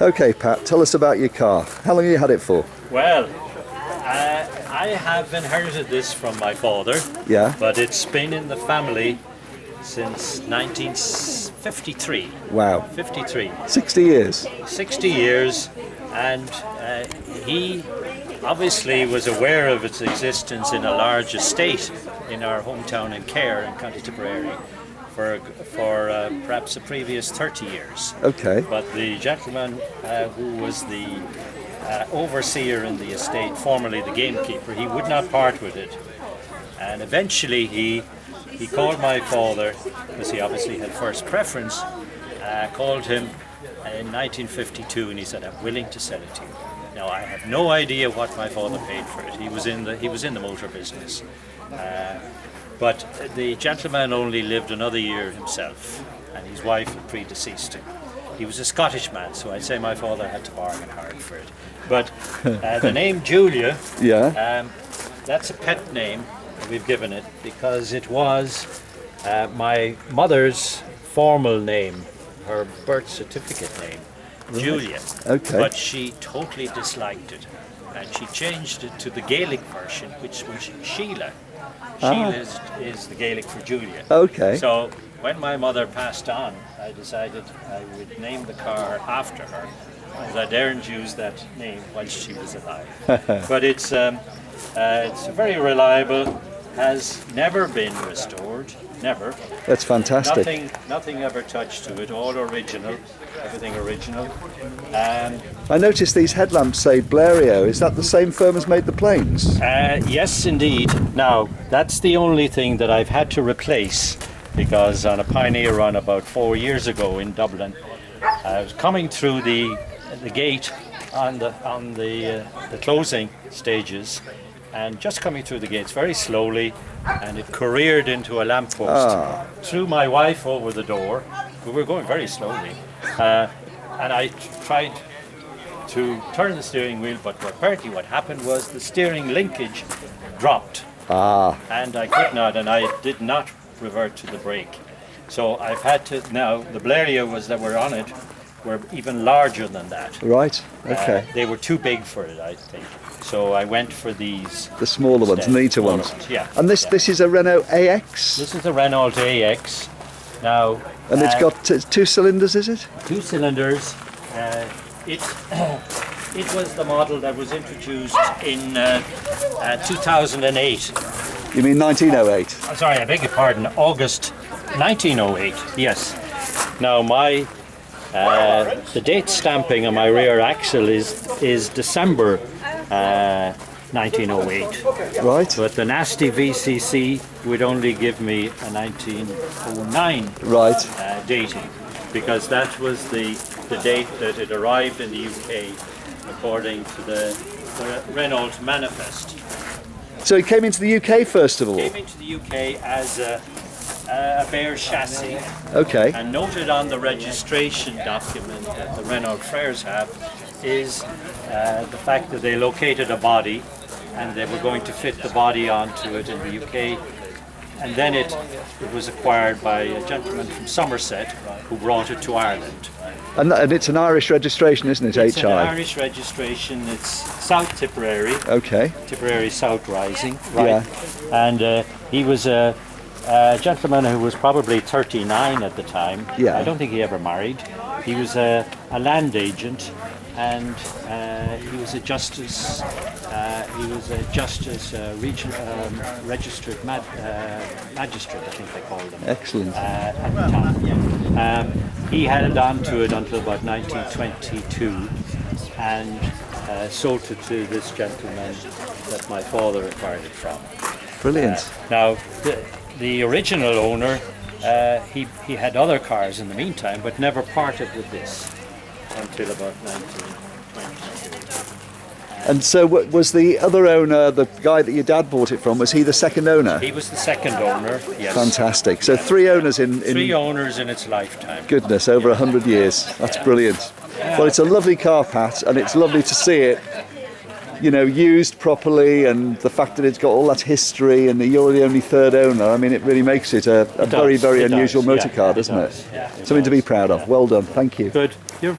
Okay, Pat, tell us about your car. How long have you had it for? Well, I have inherited this from my father, Yeah. but it's been in the family since 1953. Wow. 53. 60 years. 60 years, and he obviously was aware of its existence in a large estate in our hometown in Cahir in County Tipperary for perhaps the previous 30 years. Okay. But the gentleman who was the overseer in the estate, formerly the gamekeeper, he would not part with it. And eventually he called my father, because he obviously had first preference, called him in 1952 and he said, "I'm willing to sell it to you." Now I have no idea what my father paid for it. He was in the motor business. But the gentleman only lived another year himself, and his wife had predeceased him. He was a Scottish man, so I'd say my father had to bargain hard for it. But the name Julia, Yeah. that's a pet name we've given it because it was my mother's formal name, her birth certificate name, Julia. Okay. But she totally disliked it, and she changed it to the Gaelic version, which was Sheila. Sheila is the Gaelic for Julia. Okay. So when my mother passed on, I decided I would name the car after her, because I daren't use that name while she was alive. But it's very reliable, has never been restored, never. That's fantastic. Nothing ever touched to it, all original, everything original. I noticed these headlamps say Blériot. Is that the same firm as made the planes? Yes, indeed. Now, that's the only thing that I've had to replace, because on a Pioneer run about 4 years ago in Dublin, I was coming through the gate on the closing stages, and just coming through the gates very slowly, and it careered into a lamppost. Threw my wife over the door. We were going very slowly, and I tried to turn the steering wheel, but apparently what happened was the steering linkage dropped. And I could not, and I did not revert to the brake. So I've had to, now the Blériot that were on it were even larger than that. Right, okay. They were too big for it, I think. So I went for these. The smaller ones, neater ones. Yeah. And this is a Renault AX? This is a Renault AX. Now. And it's got 2 cylinders, is it? 2 cylinders. It was the model that was introduced in 2008. You mean 1908? Sorry, I beg your pardon. August 1908. Yes. Now the date stamping on my rear axle is December 1908. Right. But the nasty VCC would only give me a 1909 dating, because that was the date that it arrived in the UK according to the Renault manifest. So it came into the UK first of all? It came into the UK as a bare chassis. Okay. And noted on the registration document that the Renault Frères have is the fact that they located a body and they were going to fit the body onto it in the UK. And then it was acquired by a gentleman from Somerset who brought it to Ireland. And it's an Irish registration, isn't it, It's HI? an Irish registration. It's South Tipperary. Okay. Tipperary South Rising. Right. Yeah. And he was a gentleman who was probably 39 at the time. Yeah. I don't think he ever married. He was a land agent, and he was a justice. Registered magistrate, I think they called him. Excellent. At the time. He held on to it until about 1922, and sold it to this gentleman that my father acquired it from. Brilliant. Now, the original owner, he had other cars in the meantime, but never parted with this until about 1920. And so was the other owner, the guy that your dad bought it from, was he the second owner? He was the second owner, yes. Fantastic. So 3 owners in 3 owners in its lifetime. Goodness, over 100 years. That's brilliant. Well, it's a lovely car, Pat, and it's lovely to see it, used properly, and the fact that it's got all that history, and that you're the only 3rd owner. I mean, it really makes it a very, very unusual motor car, doesn't it? Yeah, Something to be proud of. Well done. Thank you. Good.